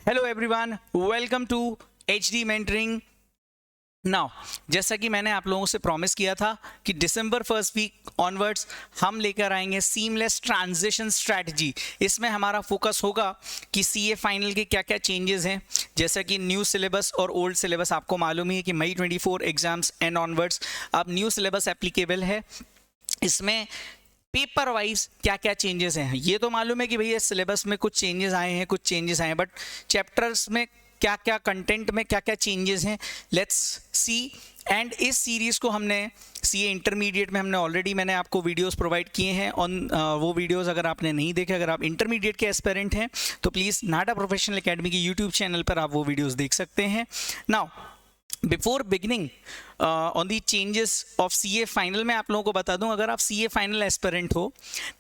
Hello everyone, welcome to HD mentoring. Now, जैसा कि मैंने आप लोगों से प्रॉमिस किया था कि दिसंबर फर्स्ट वीक ऑनवर्ड्स हम लेकर आएंगे सीमलेस ट्रांजिशन स्ट्रैटेजी। इसमें हमारा फोकस होगा कि CA फाइनल के क्या क्या चेंजेस हैं। जैसा कि न्यू सिलेबस और ओल्ड सिलेबस आपको मालूम ही है कि मई 24 एग्जाम्स एंड ऑनवर्ड्स अब न्यू सिलेबस एप्लीकेबल है। इसमें पेपर वाइज क्या क्या चेंजेस हैं ये तो मालूम है कि भैया सिलेबस में कुछ चेंजेस आए हैं, बट चैप्टर्स में क्या क्या कंटेंट में क्या क्या चेंजेस हैं, लेट्स सी। एंड इस सीरीज को हमने CA इंटरमीडिएट में मैंने आपको वीडियोस प्रोवाइड किए हैं ऑन वो वीडियोस अगर आपने नहीं देखे, अगर आप इंटरमीडिएट के एस्पिरेंट हैं तो प्लीज़ नाटा प्रोफेशनल एकेडमी की यूट्यूब चैनल पर आप वो वीडियोस देख सकते हैं। Now before beginning on the changes of CA final में आप लोगों को बता दूं, अगर आप CA फाइनल एस्पिरेंट हो,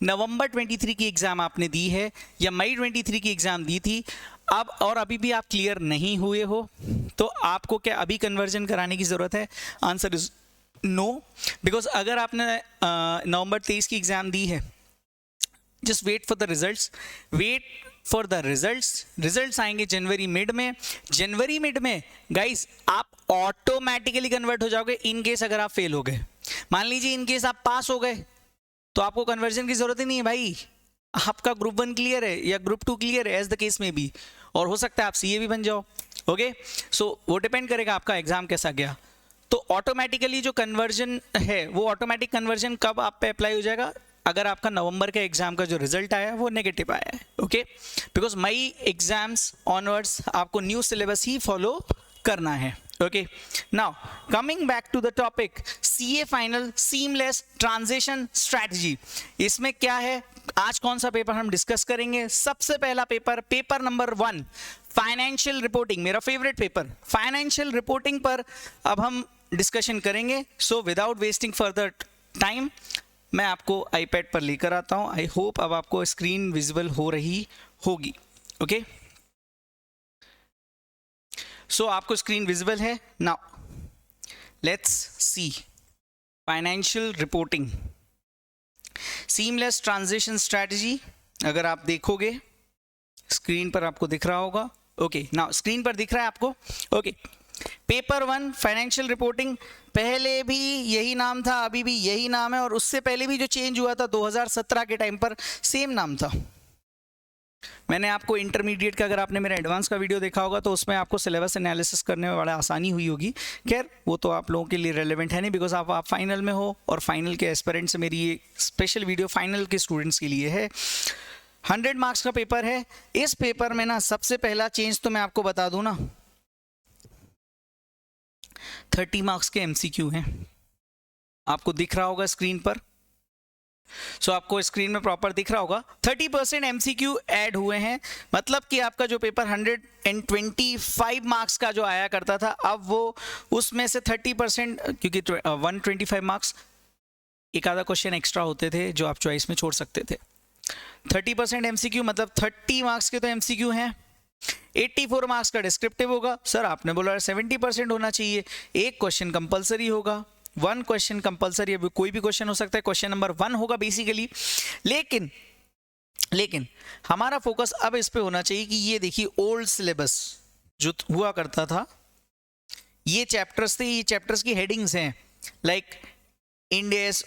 नवंबर 23 की एग्ज़ाम आपने दी है या मई 23 की एग्ज़ाम दी थी, अब और अभी भी आप क्लियर नहीं हुए हो तो आपको क्या अभी कन्वर्जन कराने की ज़रूरत है? आंसर इज नो, बिकॉज अगर आपने नवंबर 23 की एग्ज़ाम दी है, just wait for the results. Results आएंगे जनवरी मिड में गाइस आप ऑटोमेटिकली कन्वर्ट हो जाओगे इन केस अगर आप फेल हो गए। मान लीजिए इन केस आप पास हो गए तो आपको कन्वर्जन की जरूरत ही नहीं है भाई, आपका ग्रुप 1 क्लियर है या ग्रुप 2 क्लियर है एज द केस में भी, और हो सकता है आप CA भी बन जाओ। ओके, सो वो डिपेंड करेगा आपका एग्जाम कैसा गया। तो ऑटोमेटिकली जो कन्वर्जन है वो ऑटोमेटिक कन्वर्जन कब आप पे अप्लाई हो जाएगा? अगर आपका नवंबर के एग्जाम का जो रिजल्ट आया है वो नेगेटिव आया है। Okay, because May exams onwards आपको न्यू सिलेबस ही फॉलो करना है। Okay, now coming back to the topic CA final seamless transition strategy. इसमें क्या है, आज कौन सा पेपर हम डिस्कस करेंगे? सबसे पहला पेपर नंबर 1 फाइनेंशियल रिपोर्टिंग, मेरा फेवरेट पेपर फाइनेंशियल रिपोर्टिंग पर अब हम डिस्कशन करेंगे। So without wasting further time मैं आपको iPad पर लेकर आता हूं। आई होप अब आपको स्क्रीन विजिबल हो रही होगी। ओके, सो आपको स्क्रीन विजिबल है। Now let's see financial reporting seamless transition strategy. अगर आप देखोगे स्क्रीन पर आपको दिख रहा होगा। ओके, नाउ स्क्रीन पर दिख रहा है आपको। ओके, पेपर 1 फाइनेंशियल रिपोर्टिंग, पहले भी यही नाम था, अभी भी यही नाम है, और उससे पहले भी जो चेंज हुआ था 2017 के टाइम पर सेम नाम था। मैंने आपको इंटरमीडिएट का, अगर आपने मेरा एडवांस का वीडियो देखा होगा तो उसमें आपको सिलेबस एनालिसिस करने में बड़ा आसानी हुई होगी। खैर वो तो आप लोगों के लिए रेलेवेंट है नहीं, बिकॉज आप फाइनल में हो और फाइनल के एस्पिरेंट से मेरी ये स्पेशल वीडियो फाइनल के स्टूडेंट्स के लिए है। 100 मार्क्स का पेपर है। इस पेपर में ना सबसे पहला चेंज तो मैं आपको बता दूं ना, 30 मार्क्स के MCQ हैं। आपको दिख रहा होगा स्क्रीन पर, सो आपको स्क्रीन में प्रॉपर दिख रहा होगा। 30% MCQ ऐड हुए हैं, मतलब कि आपका जो पेपर 125 मार्क्स का जो आया करता था, अब वो उसमें से 30%, क्योंकि 125 मार्क्स एक आधा क्वेश्चन एक्स्ट्रा होते थे जो आप चॉइस में छोड़ सकते थे। 30% MCQ मतलब 30 मार्क्स के तो MCQ हैं, 84 मार्क्स का डिस्क्रिप्टिव होगा। सर आपने बोला 70% होना चाहिए, एक क्वेश्चन कंपलसरी होगा, 1 क्वेश्चन कंपलसरी, अभी कोई भी क्वेश्चन हो सकता है, क्वेश्चन नंबर 1 होगा बेसिकली। लेकिन हमारा फोकस अब इस पे होना चाहिए कि ये देखिए ओल्ड सिलेबस जो हुआ करता था, ये चैप्टर्स थे, ये चैप्टर्स की हेडिंग्स हैं। लाइक इंड AS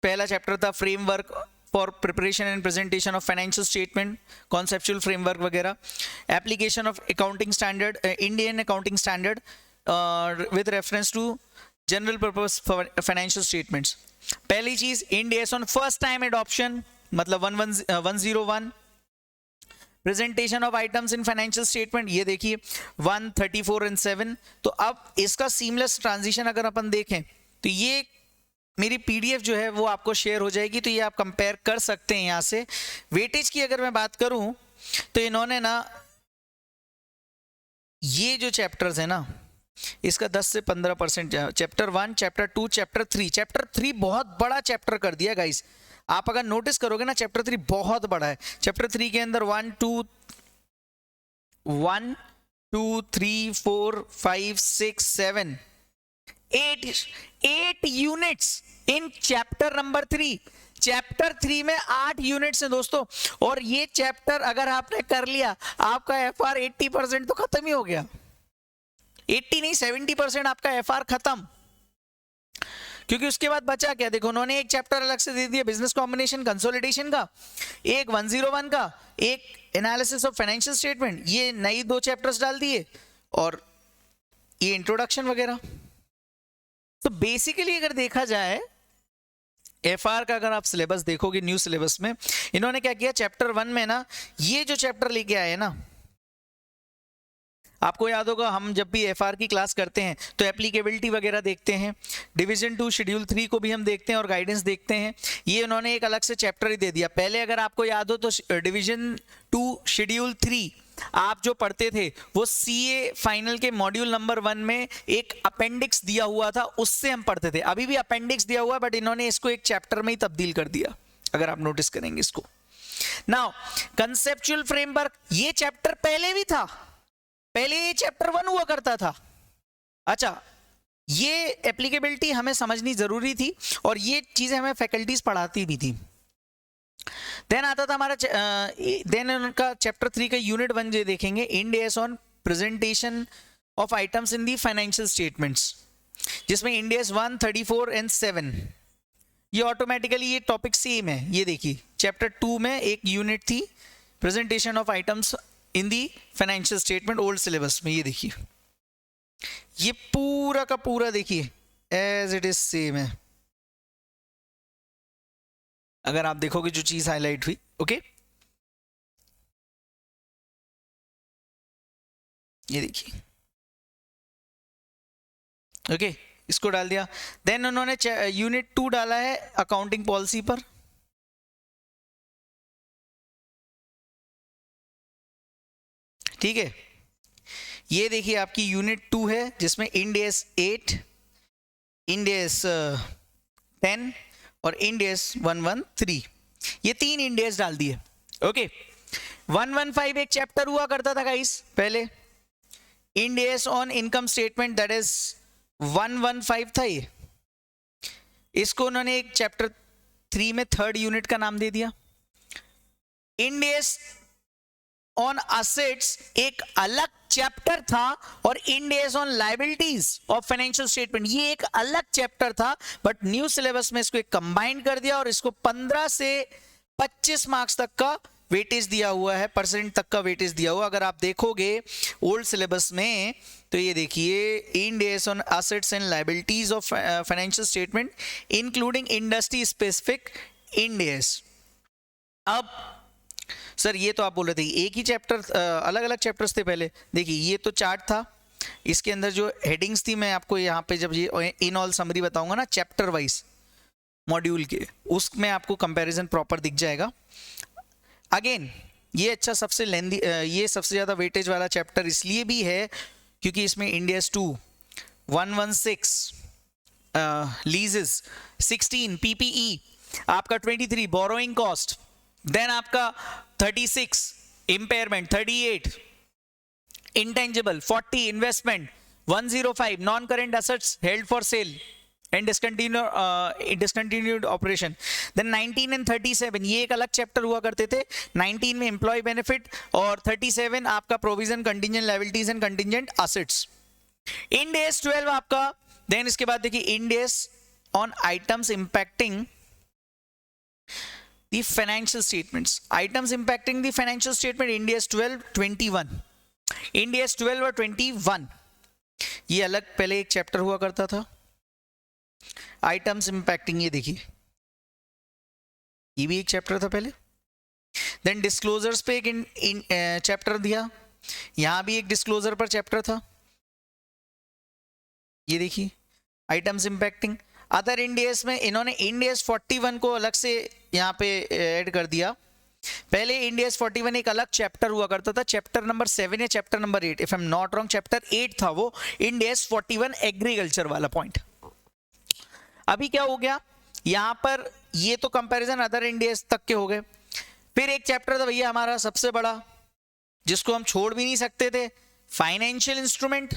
पहला चैप्टर था framework for preparation and presentation of financial statement, conceptual framework वगैरह, application of accounting standard, Indian accounting standard with reference to general purpose financial statements. पहली चीज Ind AS on first time adoption, मतलब 101, presentation of items in financial statement, ये देखिए 134 and 7। तो अब इसका seamless transition अगर अपन देखें तो ये मेरी PDF जो है वो आपको शेयर हो जाएगी, तो ये आप कंपेयर कर सकते हैं। यहाँ से वेटेज की अगर मैं बात करूं तो इन्होंने ना ये जो चैप्टर्स है ना, इसका 10 से 15%, चैप्टर 1, चैप्टर 2, चैप्टर 3 बहुत बड़ा चैप्टर कर दिया गाइस। आप अगर नोटिस करोगे ना चैप्टर 3 बहुत बड़ा है। चैप्टर 3 के अंदर 1 2 3 4 5 6 7 8 units in chapter number 3। Chapter 3 में 8 यूनिट्स हैं दोस्तों, और ये चैप्टर अगर आपने कर लिया, आपका एफआर 80% तो खत्म ही हो गया। 80 नहीं 70% आपका एफआर खत्म, क्योंकि उसके बाद बचा क्या? देखो उन्होंने एक चैप्टर अलग से दे दिया बिजनेस कॉम्बिनेशन कंसोलिडेशन का, एक 101 का, एक एनालिसिस ऑफ फाइनेंशियल स्टेटमेंट, ये नई 2 चैप्टर्स डाल दिए, और ये इंट्रोडक्शन वगैरह। तो बेसिकली अगर देखा जाए एफआर का, अगर आप सिलेबस देखोगे न्यू सिलेबस में, इन्होंने क्या किया चैप्टर 1 में ना, ये जो चैप्टर लेके आए ना, आपको याद होगा हम जब भी एफआर की क्लास करते हैं तो एप्लीकेबिलिटी वगैरह देखते हैं, डिवीजन 2 शेड्यूल 3 को भी हम देखते हैं और गाइडेंस देखते हैं। ये उन्होंने एक अलग से चैप्टर ही दे दिया। पहले अगर आपको याद हो तो डिवीजन 2 शेड्यूल 3 आप जो पढ़ते थे वो सीए फाइनल के मॉड्यूल नंबर 1 में एक अपेंडिक्स दिया हुआ था, उससे हम पढ़ते थे। अभी भी अपेंडिक्स दिया हुआ है, बट इन्होंने इसको एक चैप्टर में ही तब्दील कर दिया, अगर आप नोटिस करेंगे इसको। नाउ कंसेप्चुअल फ्रेमवर्क, ये चैप्टर पहले भी था, पहले ये चैप्टर 1 हुआ करता था। अच्छा, ये एप्लीकेबिलिटी हमें समझनी जरूरी थी, और ये चीजें हमें फैकल्टीज पढ़ाती भी थी। देन आता था हमारा देन उनका चैप्टर 3 का यूनिट 1 जो देखेंगे, end S on presentation of items in the financial statements, जिसमें इंड एस 1, 34 एंड 7, ये ऑटोमेटिकली ये टॉपिक सेम है। ये देखिए चैप्टर 2 में एक यूनिट थी presentation of items in the financial statement, old syllabus में। ये देखिए ये पूरा का पूरा देखिए एज इट इज सेम है, अगर आप देखोगे जो चीज हाईलाइट हुई। ओके, ये देखिए, ओके, इसको डाल दिया। देन उन्होंने यूनिट 2 डाला है अकाउंटिंग पॉलिसी पर। ठीक है, ये देखिए आपकी यूनिट 2 है, जिसमें इंड एस 8, इंड एस 10 और इंड एस 113, ये 3 इंड एस डाल दिए। ओके, 115 एक चैप्टर हुआ करता था गाइस पहले, end S on income statement, that is 115 था ये। इसको उन्होंने एक चैप्टर 3 में 3rd यूनिट का नाम दे दिया। इंड एस ऑन असेट्स एक अलग चैप्टर था, और end S on liabilities of financial statement ये एक अलग चैप्टर था, बट न्यू सिलेबस में इसको एक कंबाइन कर दिया, और इसको 15 से 25 मार्क्स तक का वेटेज दिया हुआ है, परसेंट तक का वेटेज दिया हुआ। अगर आप देखोगे ओल्ड सिलेबस में तो ये देखिए end S on assets and liabilities of financial statement including industry specific end S. अब सर ये तो आप बोल रहे थे एक ही चैप्टर, अलग अलग चैप्टर्स थे पहले। देखिए ये तो चार्ट था, इसके अंदर जो हेडिंग्स थी, मैं आपको यहाँ पे जब ये इन ऑल समरी बताऊंगा ना चैप्टर वाइज मॉड्यूल के, उसमें आपको कंपैरिजन प्रॉपर दिख जाएगा। अगेन ये अच्छा सबसे लेंदी, ये सबसे ज़्यादा वेटेज वाला चैप्टर इसलिए भी है क्योंकि इसमें इंड एस 2, 116 लीजेस, 16 पीपीई, आपका 23 बोरोइंग कॉस्ट, देन आपका 36 impairment, 38 intangible, 40 investment, 105 non current assets held for sale and discontinued operation, then 19 and 37 ये एक अलग चैप्टर हुआ करते थे। 19 में एम्प्लॉय बेनिफिट, और 37 आपका provision, contingent liabilities and contingent assets. End S 12 आपका, देन इसके बाद देखिए end S on items impacting the financial statements, items impacting the financial statement, Ind AS 12, 21, Ind AS 12 और 21 ये अलग पहले एक चैप्टर हुआ करता था। आइटम्स इंपैक्टिंग ये देखिए ये भी एक चैप्टर था पहले। देन डिस्क्लोजर्स पे एक चैप्टर दिया, यहां भी एक डिस्क्लोजर पर चैप्टर था, ये देखिए items impacting. Other end S में इन्होंने इंड एस 41 को अलग से यहाँ पे ऐड कर दिया। पहले इंड एस 41 एक अलग चैप्टर हुआ करता था, चैप्टर नंबर 7 या chapter number 8, if I am not wrong chapter 8 था वो, इंड एस 41 एग्रीकल्चर वाला पॉइंट। अभी क्या हो गया यहाँ पर, ये तो कंपैरिजन अदर इंड एस तक के हो गए। फिर एक चैप्टर था भैया हमारा सबसे बड़ा, जिसको हम छोड़ भी नहीं सकते थे, फाइनेंशियल इंस्ट्रूमेंट।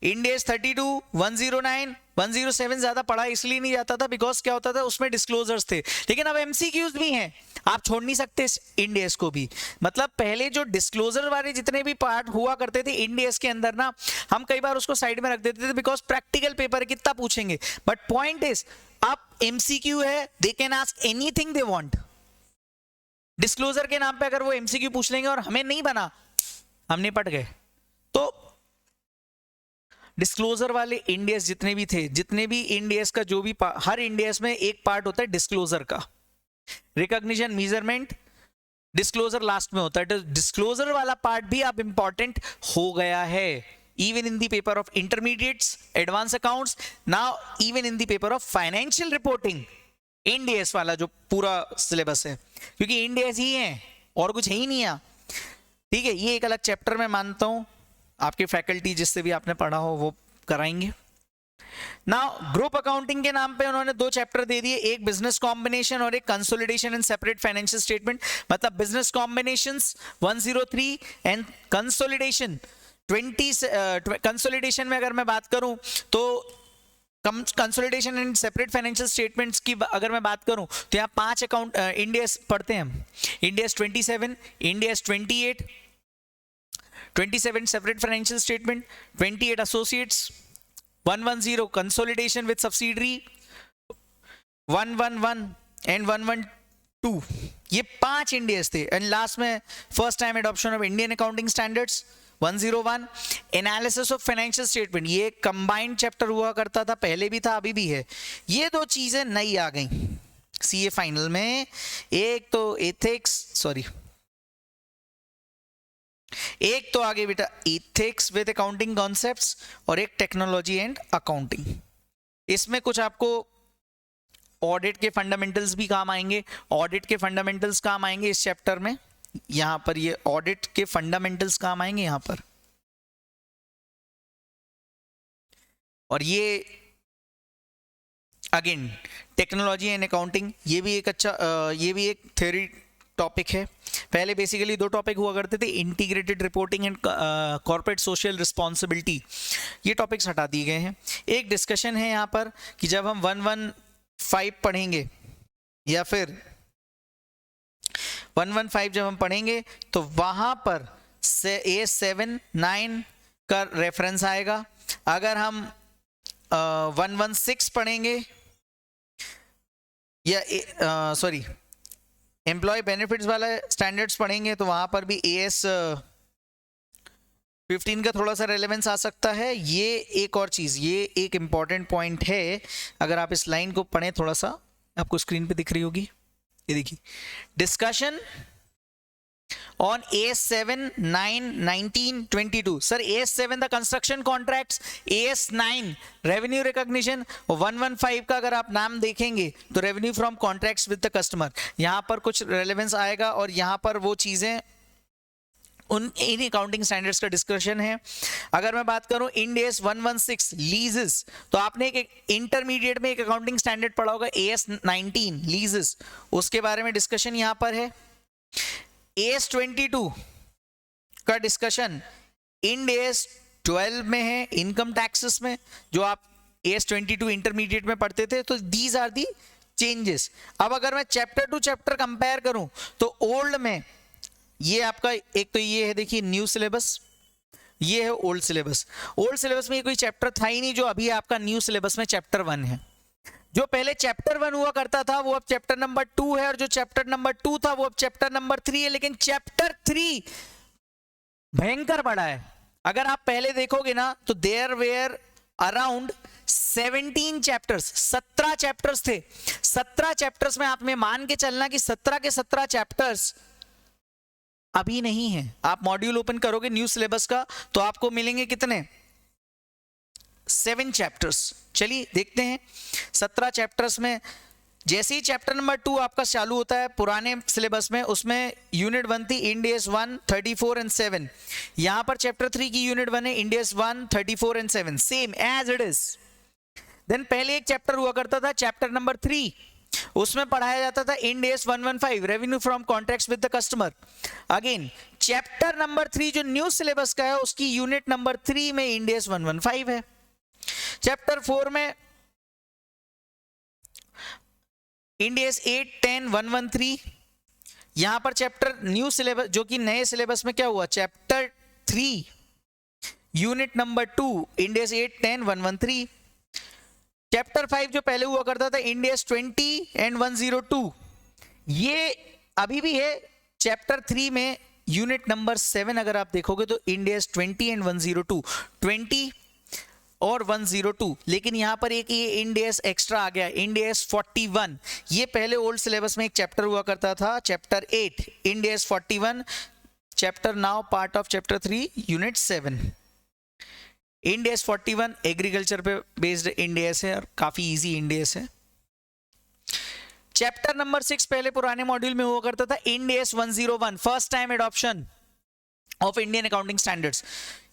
इंड एस 32, 109, 107 ज्यादा पढ़ा इसलिए नहीं जाता था बिकॉज क्या होता था उसमें डिस्क्लोजर्स थे, लेकिन अब एमसीक्यूज भी हैं, आप छोड़ नहीं सकते इंड एस को भी। मतलब पहले जो डिस्क्लोजर वाले जितने भी पार्ट हुआ करते थे इंड एस के अंदर ना, हम कई बार उसको साइड में रख देते थे बिकॉज प्रैक्टिकल पेपर कितना पूछेंगे, बट पॉइंट इज अब एमसीक्यू है, they can ask anything they want. Disclosure के नाम पे अगर वो एमसीक्यू पूछ लेंगे और हमें नहीं बना, हम निपट गए। तो डिस्क्लोजर वाले इंडियस जितने भी थे, जितने भी इंडियस का जो भी हर इंडियस में एक पार्ट होता है डिस्क्लोजर का, रिकॉग्निशन, मेजरमेंट, डिस्क्लोजर लास्ट में होता है। तो डिस्क्लोजर वाला पार्ट भी अब इंपॉर्टेंट हो गया है, even in the paper of intermediates, advance accounts, now even in the paper of financial reporting. Indians वाला जो पूरा सिलेबस है, क्योंकि इंडियस ही है और कुछ है ही नहीं है, ठीक है। ये एक अलग चैप्टर में मानता हूं, आपके फैकल्टी जिससे भी आपने पढ़ा हो वो कराएंगे। नाउ ग्रुप अकाउंटिंग के नाम पे उन्होंने 2 चैप्टर दे दिए, एक बिजनेस कॉम्बिनेशन और एक consolidation and separate financial statement. मतलब business combinations 103 and consolidation 20। Consolidation में अगर मैं बात करूं तो consolidation and separate financial statements की अगर मैं बात करूं तो यहाँ 5 अकाउंट इंडियस पढ़ते हैं हम, Indians 27, Indians 28, 27 separate financial statement, 28 associates, 110 consolidation with subsidiary, 111 and 112, ये 5 इंडियस थे। एंड लास्ट में first time adoption of Indian accounting standards 101, analysis of financial statement, ये कंबाइंड चैप्टर हुआ करता था, पहले भी था अभी भी है। ये 2 चीजें नई आ गई सीए फाइनल में, एक तो एक तो आगे बेटा एथिक्स विद अकाउंटिंग कॉन्सेप्ट्स और एक टेक्नोलॉजी एंड अकाउंटिंग। इसमें कुछ आपको ऑडिट के फंडामेंटल्स भी काम आएंगे, ऑडिट के फंडामेंटल्स काम आएंगे इस चैप्टर में, यहां पर ये ऑडिट के फंडामेंटल्स काम आएंगे यहां पर। और ये अगेन टेक्नोलॉजी एंड अकाउंटिंग, ये भी एक अच्छा ये भी एक थ्योरी टॉपिक है। पहले बेसिकली 2 टॉपिक हुआ करते थे, integrated reporting and corporate social responsibility, ये टॉपिक्स हटा दिए गए हैं। एक डिस्कशन है यहाँ पर कि जब हम 115 पढ़ेंगे या फिर 115 जब हम पढ़ेंगे तो वहां पर A7, 9 का रेफरेंस आएगा। अगर हम 116 पढ़ेंगे या एम्प्लॉय बेनिफिट्स वाला स्टैंडर्ड्स पढ़ेंगे तो वहां पर भी AS 15 का थोड़ा सा रेलेवेंस आ सकता है। ये एक और चीज, ये एक इंपॉर्टेंट पॉइंट है, अगर आप इस लाइन को पढ़ें थोड़ा सा, आपको स्क्रीन पे दिख रही होगी, ये देखिए, discussion on AS7, 9, 19, 22. Sir AS7 the construction contracts, AS9 revenue recognition, 115 का अगर आप नाम देखेंगे तो revenue from contracts with the customer, यहां पर कुछ रेलेवेंस आएगा और यहां पर वो चीजें इन अकाउंटिंग स्टैंडर्ड्स का डिस्कशन है। अगर मैं बात करूं इंड AS 116 लीजेस, तो आपने एक इंटरमीडिएट में एक अकाउंटिंग स्टैंडर्ड पढ़ा होगा AS19 लीजेस, उसके बारे में डिस्कशन यहां पर है। AS 22 का डिस्कशन इंड AS 12 में है, इनकम टैक्सेस में, जो आप AS 22 इंटरमीडिएट में पढ़ते थे। तो दीज आर दी चेंजेस। अब अगर मैं चैप्टर टू चैप्टर कंपेयर करूं तो ओल्ड में ये आपका एक तो ये है, देखिए न्यू सिलेबस, ये है ओल्ड सिलेबस। ओल्ड सिलेबस में ये कोई चैप्टर था ही नहीं, जो अभी आपका न्यू सिलेबस में चैप्टर 1 है। जो पहले चैप्टर 1 हुआ करता था वो अब चैप्टर नंबर 2 है, और जो चैप्टर नंबर 2 था वो अब चैप्टर नंबर 3 है। लेकिन चैप्टर 3 भयंकर बड़ा है। अगर आप पहले देखोगे ना तो there were around 17 chapters, 17 chapters थे। 17 चैप्टर्स में आप में मान के चलना कि 17 के 17 चैप्टर्स अभी नहीं है। आप मॉड्यूल ओपन करोगे न्यू सिलेबस का तो आपको मिलेंगे कितने, 7 चैप्टर्स। चलिए देखते हैं 17 चैप्टर्स में। जैसे ही चैप्टर नंबर 2 आपका चालू होता है पुराने सिलेबस में, उसमें यूनिट 1 थी इंड AS 1, 34 एंड 7। यहां पर चैप्टर 3 की यूनिट 1 है Ind AS 1, 34 and 7, same as it is. Then पहले एक चैप्टर हुआ करता था चैप्टर नंबर 3, उसमें पढ़ाया जाता था Ind AS 115 revenue from contracts with the customer. Again chapter number 3 जो न्यू सिलेबस का है उसकी यूनिट नंबर 3 में इंड एस 115 है। चैप्टर 4 में इंड एस 8, 10, 113। यहां पर चैप्टर न्यू सिलेबस जो कि नए सिलेबस में क्या हुआ, chapter 3 unit number 2 end S 8, 10, 113। Chapter 5 जो पहले हुआ करता था इंड एस 20 एंड 102, ये अभी भी है। चैप्टर 3 में यूनिट नंबर 7 अगर आप देखोगे तो इंड एस 20 एंड 102, 20 और 102। लेकिन यहां पर एक ये इंड एस एक्स्ट्रा आ गया, इंड एस 41। ये पहले ओल्ड सिलेबस में एक चैप्टर हुआ करता था, chapter 8 end S 41, chapter now part of chapter 3 unit 7। End S 41 agriculture पे बेस्ड इंड एस है और काफी इजी इंड एस है। चैप्टर नंबर 6 पहले पुराने मॉड्यूल में हुआ करता था end S 101, first time adoption of Indian accounting standards.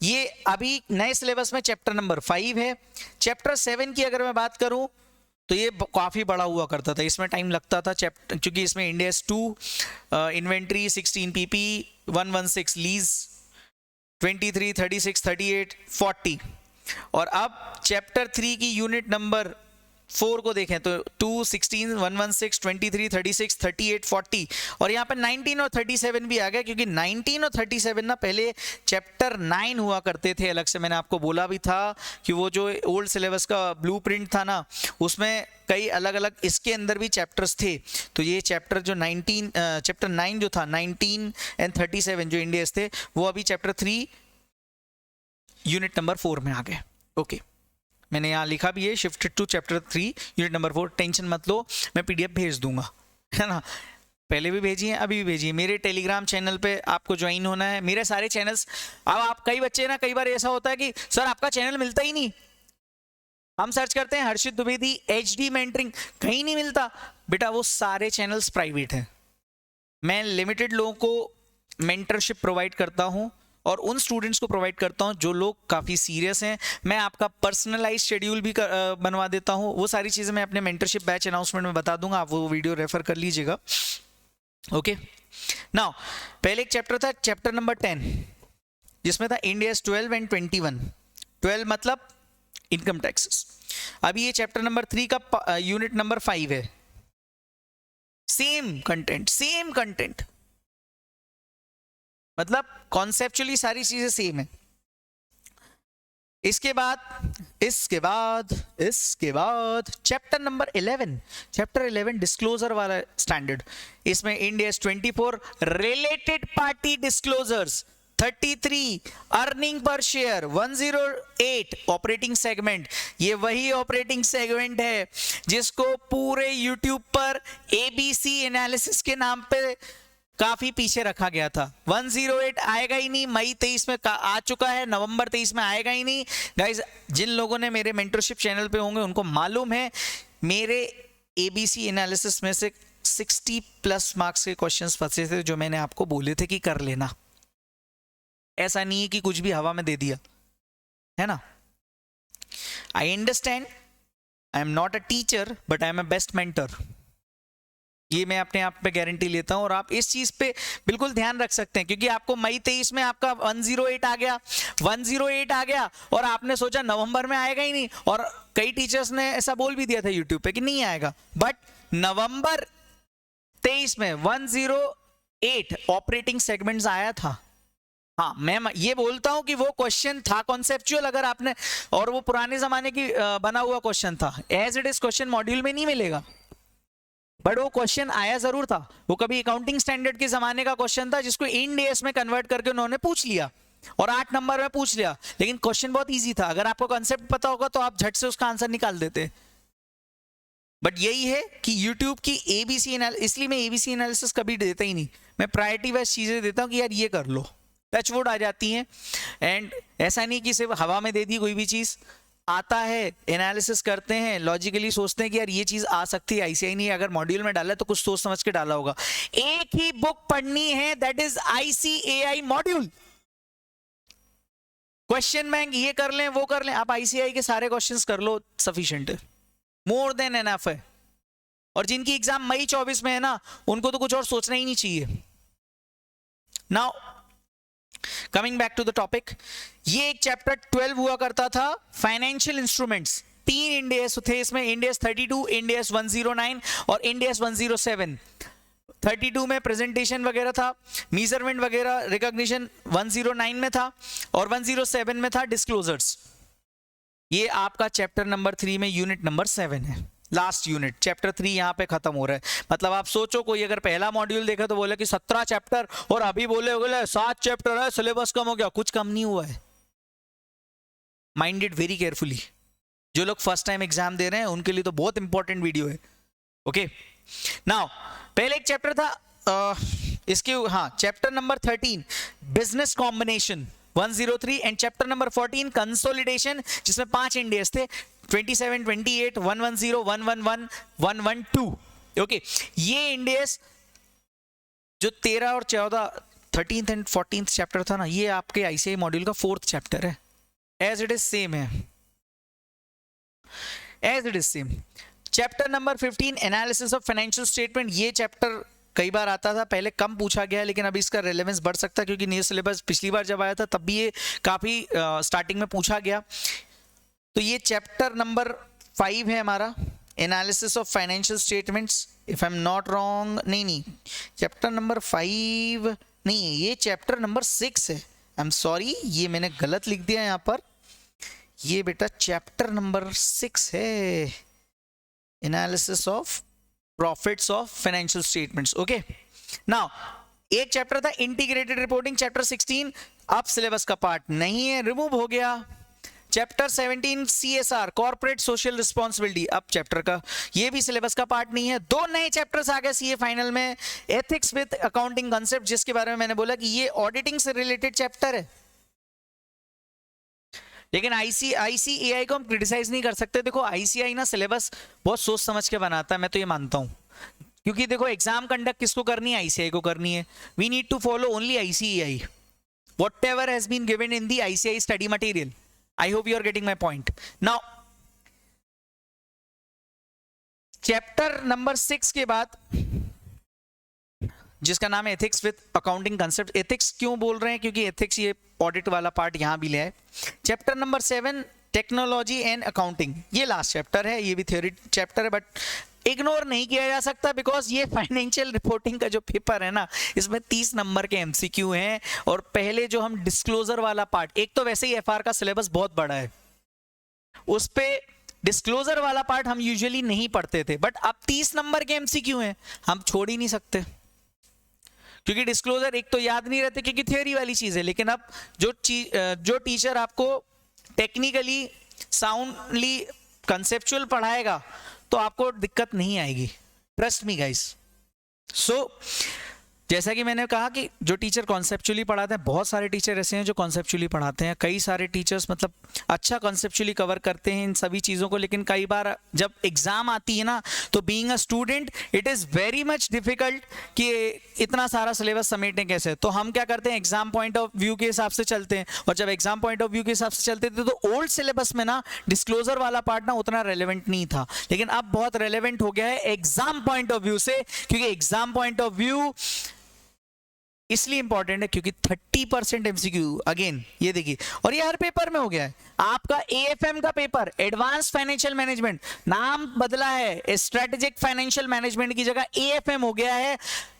ये अभी नए सिलेबस में चैप्टर नंबर 5 है। चैप्टर 7 की अगर मैं बात करूं तो ये काफी बड़ा हुआ करता था, इसमें टाइम लगता था चैप्टर, क्योंकि इसमें end S 2, inventory, 16 PP, 116 lease, 23, 36, 38, 40। और अब चैप्टर 3 की यूनिट नंबर 4 को देखें तो 2, 16, 116, 23, 36, 38, 40 और यहाँ पर 19 और 37 भी आ गया, क्योंकि 19 और 37 ना पहले चैप्टर 9 हुआ करते थे अलग से। मैंने आपको बोला भी था कि वो जो ओल्ड सिलेबस का ब्लूप्रिंट था ना, उसमें कई अलग अलग इसके अंदर भी चैप्टर्स थे। तो ये चैप्टर जो चैप्टर 9 जो था, 19 एंड 37 जो इंड एस थे, वो अभी चैप्टर 3 यूनिट नंबर 4 में आ गए। ओके, मैंने यहाँ लिखा भी है shifted to chapter 3 unit number 4। Tension मत लो, मैं पीडीएफ भेज दूंगा, है ना। पहले भी भेजिए, अभी भी भेजिए। मेरे टेलीग्राम चैनल पे आपको ज्वाइन होना है, मेरे सारे चैनल्स। अब आप कई बच्चे ना, कई बार ऐसा होता है कि सर आपका चैनल मिलता ही नहीं, हम सर्च करते हैं हर्षित द्विवेदी एचडी मेंटरिंग, कहीं नहीं मिलता। बेटा वो सारे चैनल्स प्राइवेट हैं, मैं लिमिटेड लोगों को मेंटरशिप प्रोवाइड करता हूँ और उन स्टूडेंट्स को प्रोवाइड करता हूं जो लोग काफ़ी सीरियस हैं। मैं आपका पर्सनलाइज शेड्यूल भी बनवा देता हूं। वो सारी चीज़ें मैं अपने मेंटरशिप बैच अनाउंसमेंट में बता दूंगा, आप वो वीडियो रेफर कर लीजिएगा। ओके, नाउ पहले एक चैप्टर था चैप्टर नंबर 10, जिसमें था इंड एस 12 एंड 21। 12 मतलब इनकम टैक्सेस। अभी ये चैप्टर नंबर 3 का यूनिट नंबर 5 है। सेम कंटेंट मतलब कॉन्सेप्चुअली सारी चीजें सेम है। इसके बाद चैप्टर नंबर 11, चैप्टर 11 डिस्क्लोजर वाला स्टैंडर्ड। इसमें end S 24 related party disclosures, 33 earning per share, 108 operating segment. ये वही ऑपरेटिंग सेगमेंट है जिसको पूरे यूट्यूब पर एबीसी एनालिसिस के नाम पे काफी पीछे रखा गया था। 108 आएगा ही नहीं, मई 23 में आ चुका है, नवंबर 23 में आएगा ही नहीं। गाइज, जिन लोगों ने मेरे मेंटरशिप चैनल पे होंगे उनको मालूम है, मेरे एबीसी एनालिसिस में से 60+ मार्क्स के क्वेश्चंस फंसे थे जो मैंने आपको बोले थे कि कर लेना। ऐसा नहीं है कि कुछ भी हवा में दे दिया, है ना। I understand, I am not a teacher but I am a best mentor, ये मैं अपने आप पे गारंटी लेता हूं। और आप इस चीज पे बिल्कुल ध्यान रख सकते हैं, क्योंकि आपको मई 23 में आपका 108 आ गया और आपने सोचा नवंबर में आएगा ही नहीं, और कई टीचर्स ने ऐसा बोल भी दिया था यूट्यूब पे कि नहीं आएगा, बट नवंबर 23 में 108 ऑपरेटिंग सेगमेंट्स आया था। हाँ, मैं ये बोलता हूं कि वो क्वेश्चन था कॉन्सेप्चुअल, अगर आपने, और वो पुराने जमाने की बना हुआ क्वेश्चन था, as it is question module में नहीं मिलेगा, बट वो क्वेश्चन आया जरूर था। वो कभी अकाउंटिंग स्टैंडर्ड के जमाने का क्वेश्चन था जिसको इंड एस में कन्वर्ट करके उन्होंने पूछ लिया और 8 नंबर में पूछ लिया, लेकिन क्वेश्चन बहुत इजी था। अगर आपको कॉन्सेप्ट पता होगा तो आप झट से उसका आंसर निकाल देते। बट यही है कि YouTube की एबीसी एनालिसिस, इसलिए मैं एबीसी एनालिसिस कभी देता ही नहीं, मैं प्रायोरिटी वाइज चीजें देता हूं कि यार ये कर लो, टचवुड आ जाती हैं। एंड ऐसा नहीं कि सिर्फ हवा में दे दी कोई भी चीज, आता है, एनालिसिस करते हैं, लॉजिकली सोचते हैं कि यार ये चीज आ सकती है, आईसीआई नहीं, अगर मॉड्यूल में डाला है तो कुछ सोच समझ के डाला होगा। एक ही बुक पढ़नी है, that is ICAI module. Question bank ये कर लें वो कर लें, आप आईसीआई के सारे क्वेश्चंस कर लो, सफिशिएंट है, मोर देन एनफ है। और जिनकी एग्जाम मई 24 में है ना, उनको तो कुछ और सोचना ही नहीं चाहिए। Now coming back to the topic, ये एक चैप्टर 12 हुआ करता था, फाइनेंशियल इंस्ट्रूमेंट्स। 3 इंडेस थे इसमें, इंडेस 32, इंडेस 109 और इंडेस 107। 32 में प्रेजेंटेशन वगैरह था, मेजरमेंट वगैरह रिकॉग्निशन 109 में था, और 107 में था डिस्क्लोजर्स। ये आपका चैप्टर नंबर 3 में यूनिट नंबर 7 है, लास्ट यूनिट। चैप्टर 3 यहाँ पे खत्म हो रहा है। मतलब आप सोचो, कोई अगर पहला मॉड्यूल देखा तो बोले कि 17 चैप्टर, और अभी बोले 7 चैप्टर है, सिलेबस कम हो गया। कुछ कम नहीं हुआ है। Mind it very carefully. जो लोग फर्स्ट टाइम एग्जाम दे रहे हैं उनके लिए तो बहुत इंपॉर्टेंट वीडियो है। ओके, नाउ पहले एक चैप्टर था इसके, हाँ, chapter number 13 business combination 103, and chapter number 14 consolidation, जिसमें 5 इंडेस थे, 27, 28, 110, 111, 112। ओके, ये इंडेस जो 13 और 14, 13th एंड 14th चैप्टर था ना, ये आपके आईसीआई मॉड्यूल का 4th चैप्टर है। एज इट इज सेम है, as it is same. Chapter number 15 analysis of financial statement, ये चैप्टर कई बार आता था, पहले कम पूछा गया है, लेकिन अभी इसका रेलेवेंस बढ़ सकता है, क्योंकि न्यू सिलेबस पिछली बार जब आया था तब भी ये काफ़ी स्टार्टिंग में पूछा गया। तो ये चैप्टर नंबर 5 है हमारा, analysis of financial statements, if I am not wrong. नहीं, चैप्टर नंबर 5 नहीं है, ये चैप्टर नंबर 6 है। आई एम सॉरी, ये मैंने गलत लिख दिया यहाँ पर। ये बेटा चैप्टर नंबर 6 है, analysis of profits of financial statements. Okay, now एक चैप्टर था इंटीग्रेटेड रिपोर्टिंग, चैप्टर 16 अब सिलेबस का पार्ट नहीं है, रिमूव हो गया। Chapter 17 CSR corporate social responsibility, अब चैप्टर का ये भी सिलेबस का पार्ट नहीं है। 2 नए चैप्टर्स आ गए सीए फाइनल में, एथिक्स विद अकाउंटिंग कॉन्सेप्ट, जिसके बारे में मैंने बोला कि ये ऑडिटिंग से रिलेटेड चैप्टर है, लेकिन ICAI को हम क्रिटिसाइज नहीं कर सकते। देखो ICAI ना सिलेबस बहुत सोच समझ के बनाता है, मैं तो ये मानता हूँ, क्योंकि देखो एग्जाम कंडक्ट किसको करनी है, ICAI को करनी है। We need to follow only ICAI, whatever has been given in the ICAI study material. I hope you are getting my point. Now chapter number 6 के बाद, जिसका नाम है ethics with accounting concept. Ethics क्यों बोल रहे हैं, क्योंकि एथिक्स ये ऑडिट वाला पार्ट यहां भी ले है। Chapter number 7 technology and accounting, ये लास्ट चैप्टर है, ये भी थ्योरी चैप्टर है, बट इग्नोर नहीं किया जा सकता, बिकॉज ये फाइनेंशियल रिपोर्टिंग का जो पेपर है ना, इसमें 30 नंबर के MCQ हैं। और पहले जो हम डिस्क्लोजर वाला पार्ट, एक तो वैसे ही FR का सिलेबस बहुत बड़ा है, उस पे डिस्क्लोजर वाला पार्ट हम यूजुअली नहीं पढ़ते थे, बट अब 30 नंबर के MCQ हैं, हम छोड़ ही नहीं सकते, क्योंकि डिस्क्लोजर एक तो याद नहीं रहते, क्योंकि थ्योरी वाली चीज है। लेकिन अब जो टीचर आपको टेक्निकली साउंडली कंसेप्चुअल पढ़ाएगा तो आपको दिक्कत नहीं आएगी, ट्रस्ट मी गाइस। सो जैसा कि मैंने कहा कि जो टीचर कॉन्सेप्चुअली पढ़ाते हैं, बहुत सारे टीचर ऐसे हैं जो कॉन्सेप्चुअली पढ़ाते हैं, कई सारे टीचर्स मतलब अच्छा कॉन्सेप्चुअली कवर करते हैं इन सभी चीज़ों को, लेकिन कई बार जब एग्जाम आती है ना, तो being a student it is very much difficult कि इतना सारा सिलेबस समेटने कैसे। तो हम क्या करते हैं, एग्जाम पॉइंट ऑफ व्यू के हिसाब से चलते हैं, और जब एग्जाम पॉइंट ऑफ व्यू के हिसाब से चलते थे तो ओल्ड सिलेबस में ना डिस्क्लोजर वाला पार्ट ना उतना रेलिवेंट नहीं था, लेकिन अब बहुत रेलिवेंट हो गया है एग्जाम पॉइंट ऑफ व्यू से, क्योंकि एग्जाम पॉइंट ऑफ व्यू इसलिए इंपॉर्टेंट है क्योंकि 30% MCQ अगेन ये देखिए, और ये हर पेपर में हो गया है। आपका AFM का पेपर एडवांस फाइनेंशियल मैनेजमेंट, नाम बदला है, स्ट्रेटेजिक फाइनेंशियल मैनेजमेंट की जगह AFM हो गया है।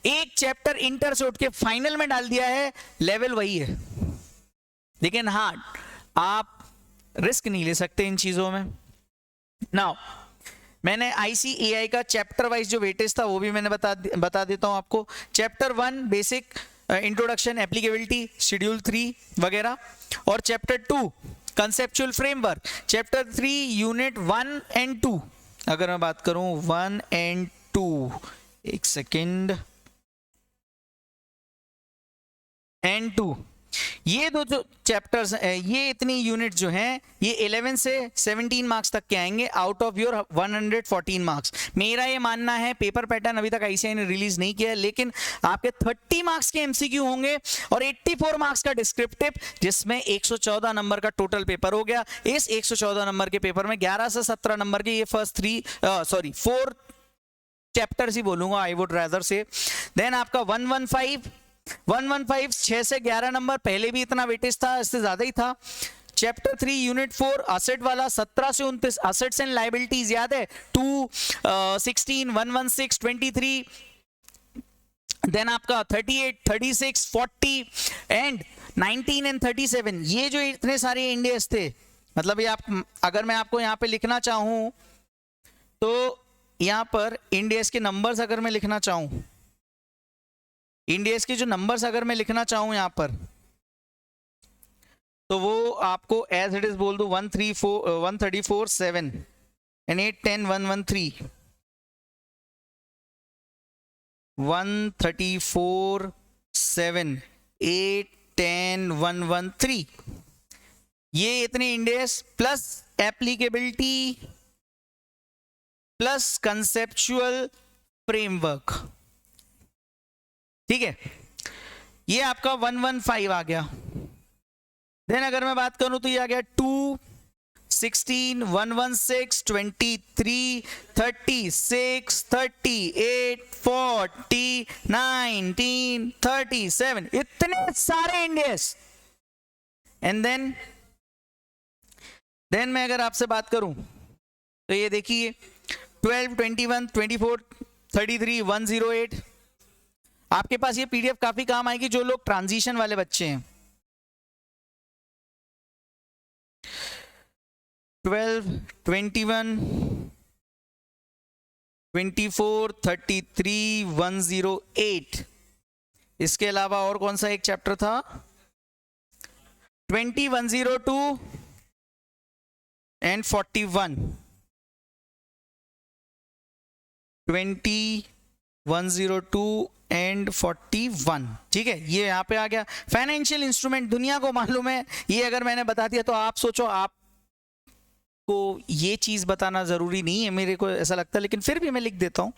एक चैप्टर इंटर से उठ के फाइनल में डाल दिया है, लेवल वही है, लेकिन हाँ आप रिस्क नहीं ले सकते इन चीजों में। नाउ मैंने ICAI का चैप्टर वाइज जो वेटेज था वो भी मैंने बता देता हूं आपको। Chapter 1 basic introduction applicability schedule 3 वगैरह, और chapter 2 conceptual framework, chapter 3 unit 1 and 2। अगर मैं बात करूं 1 एंड 2, एक सेकेंड, एंड 2, ये दो जो चैप्टर्स, ये इतनी यूनिट जो हैं, ये 11 से 17 मार्क्स तक के आएंगे आउट ऑफ योर 114 मार्क्स। मेरा ये मानना है, पेपर पैटर्न अभी तक ICAI ने रिलीज नहीं किया है, लेकिन आपके 30 मार्क्स के MCQ होंगे और 84 मार्क्स का डिस्क्रिप्टिव, जिसमें 114 नंबर का टोटल पेपर हो गया। इस 114 नंबर के पेपर में 11 से 17 नंबर के ये फर्स्ट 4 चैप्टर्स ही बोलूंगा, आई वुड रादर से। देन आपका 115 115 6 से 11 नंबर, पहले भी इतना वेटेज था, इससे ज्यादा ही था। चैप्टर 3 यूनिट 4 असेट वाला 17 से 29, असेट्स एंड लायबिलिटीज याद है, 2 16 116 23, देन आपका 38 36 40 एंड 19 एंड 37। ये जो इतने सारे इंडेक्स थे, मतलब ये आप, अगर मैं आपको यहाँ पे लिखना चाहूं तो यहाँ पर इंडेक्स के नंबर्स अगर मैं लिखना चाहूं, इंडेक्स के जो नंबर्स अगर मैं लिखना चाहूं यहाँ पर, तो वो आपको एज इट इज बोल दूं 134 7 एंड 8 10 113, 134 7 8 10 113, ये इतने index plus applicability plus conceptual framework, ठीक है, ये आपका 115 आ गया। देन अगर मैं बात करूं तो ये आ गया 2 16 116 23 36 38 40 19 37, इतने सारे इंडेक्स। एंड देन मैं अगर आपसे बात करूं तो ये देखिए 12 21 24 33 108। आपके पास ये पीडीएफ काफी काम आएगी जो लोग ट्रांजिशन वाले बच्चे हैं। 12 21 24 33 108, इसके अलावा और कौन सा एक चैप्टर था, 20 102 एंड 41, 20 102 एंड 41, ठीक है, ये यहाँ पे आ गया। फाइनेंशियल इंस्ट्रूमेंट दुनिया को मालूम है, ये अगर मैंने बता दिया तो आप सोचो आपको ये चीज बताना जरूरी नहीं है, मेरे को ऐसा लगता है, लेकिन फिर भी मैं लिख देता हूँ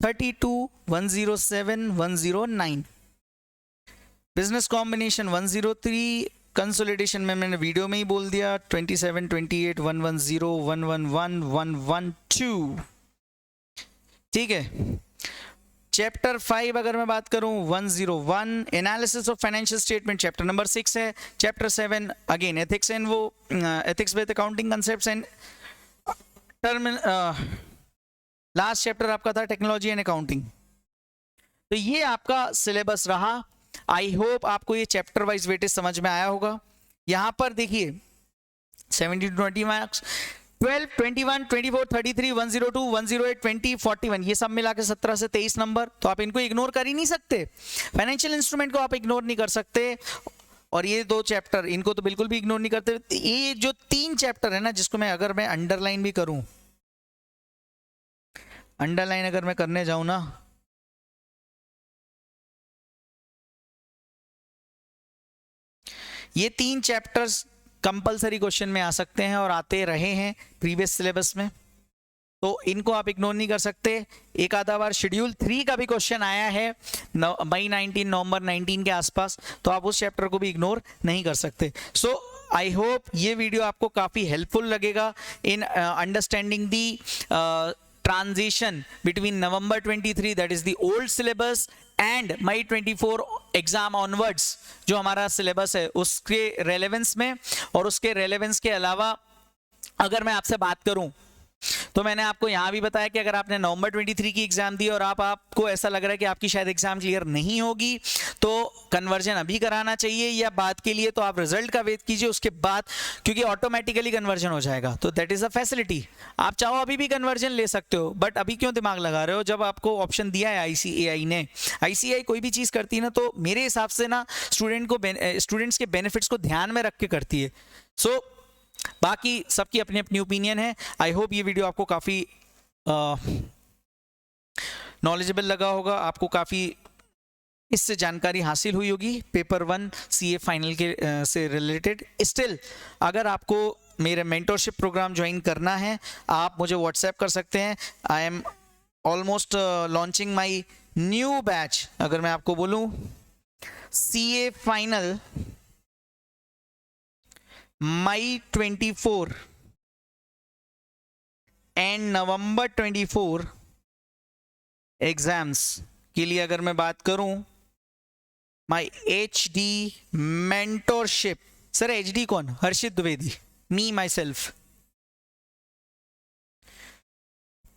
32 107 109, बिजनेस कॉम्बिनेशन 103, कंसोलिडेशन में मैंने वीडियो में ही बोल दिया 27 28 110 111 112, ठीक है। चैप्टर 5 अगर मैं बात करूं 101, analysis of financial statement chapter number 6 है। चैप्टर 7 अगेन एथिक्स एंड वो ethics with accounting concepts and term, last chapter आपका था टेक्नोलॉजी एंड अकाउंटिंग। तो ये आपका सिलेबस रहा। आई होप आपको ये चैप्टर वाइज वेटेज समझ में आया होगा। यहाँ पर देखिए 70 to 20 मार्क्स, 12 21 24 33 102 108 20 41, ये सब मिला के 17 से 23 नंबर, तो आप इनको इग्नोर कर ही नहीं सकते। फाइनेंशियल इंस्ट्रूमेंट को आप इग्नोर नहीं कर सकते, और ये 2 चैप्टर इनको तो बिल्कुल भी इग्नोर नहीं करते। ये जो 3 चैप्टर है ना, जिसको मैं अगर मैं अंडरलाइन भी करूं, अंडरलाइन अगर मैं करने जाऊं ना, ये 3 चैप्टर्स कंपलसरी क्वेश्चन में आ सकते हैं और आते रहे हैं प्रीवियस सिलेबस में, तो इनको आप इग्नोर नहीं कर सकते। एक आधा बार शेड्यूल 3 का भी क्वेश्चन आया है मई 19 नवंबर 19 के आसपास, तो आप उस चैप्टर को भी इग्नोर नहीं कर सकते। सो आई होप ये वीडियो आपको काफ़ी हेल्पफुल लगेगा in understanding the transition between November 23 that is the old syllabus and May 24 exam onwards जो हमारा सिलेबस है उसके रेलेवेंस में। और उसके रेलेवेंस के अलावा अगर मैं आपसे बात करूं तो मैंने आपको यहां भी बताया कि अगर आपने नवंबर 23 की एग्जाम दी और आपको ऐसा लग रहा है कि आपकी शायद एग्जाम क्लियर नहीं होगी, तो कन्वर्जन अभी कराना चाहिए या बाद के लिए, तो आप रिजल्ट का वेट कीजिए उसके बाद, क्योंकि ऑटोमेटिकली कन्वर्जन हो जाएगा। तो दैट इज अ फैसिलिटी, आप चाहो अभी भी कन्वर्जन ले सकते हो, बट अभी क्यों दिमाग लगा रहे हो जब आपको ऑप्शन दिया है आईसीएआई ने। आईसीएआई कोई भी चीज करती है ना, तो मेरे हिसाब से ना स्टूडेंट्स के बेनिफिट्स को ध्यान में रख के करती है। सो बाकी सबकी अपनी अपनी ओपिनियन है। आई होप ये वीडियो आपको काफ़ी नॉलेजेबल लगा होगा, आपको काफ़ी इससे जानकारी हासिल हुई होगी पेपर 1 सीए फाइनल के से रिलेटेड। स्टिल अगर आपको मेरे मेंटरशिप प्रोग्राम ज्वाइन करना है, आप मुझे व्हाट्सएप कर सकते हैं। I am almost launching my new batch. अगर मैं आपको बोलूँ CA final May 24 and November 24 exams के लिए अगर मैं बात करूं my HD mentorship. Sir HD कौन? Harshit Dwivedi, me myself.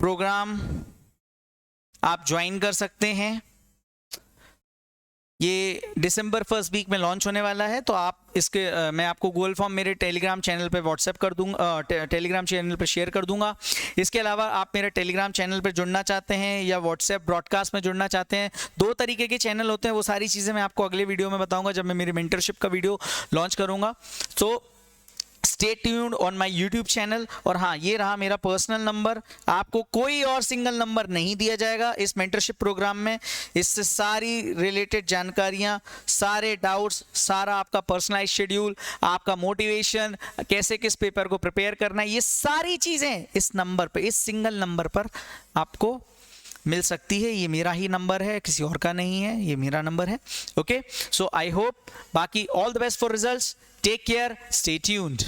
Program आप ज्वाइन कर सकते हैं, ये दिसंबर फर्स्ट वीक में लॉन्च होने वाला है। तो आप इसके मैं आपको गूगल फॉर्म मेरे टेलीग्राम चैनल पे व्हाट्सएप कर दूंगा, टेलीग्राम चैनल पे शेयर कर दूंगा। इसके अलावा आप मेरे टेलीग्राम चैनल पे जुड़ना चाहते हैं या व्हाट्सएप ब्रॉडकास्ट में जुड़ना चाहते हैं, 2 तरीके के चैनल होते हैं, वो सारी चीज़ें मैं आपको अगले वीडियो में बताऊंगा जब मैं मेरी मेंटरशिप का वीडियो लॉन्च करूंगा। तो stay tuned on my YouTube channel. और हाँ, ये रहा मेरा पर्सनल नंबर, आपको कोई और सिंगल नंबर नहीं दिया जाएगा इस मेंटरशिप प्रोग्राम में। इससे सारी रिलेटेड जानकारियाँ, सारे डाउट्स, सारा आपका पर्सनलाइज शेड्यूल, आपका मोटिवेशन, कैसे किस पेपर को प्रिपेयर करना है, ये सारी चीज़ें इस नंबर पर, इस सिंगल नंबर पर आपको मिल सकती है। ये मेरा ही नंबर है, किसी और का नहीं है, ये मेरा नंबर है। ओके, सो आई होप, बाकी all the best for results, take care, stay tuned.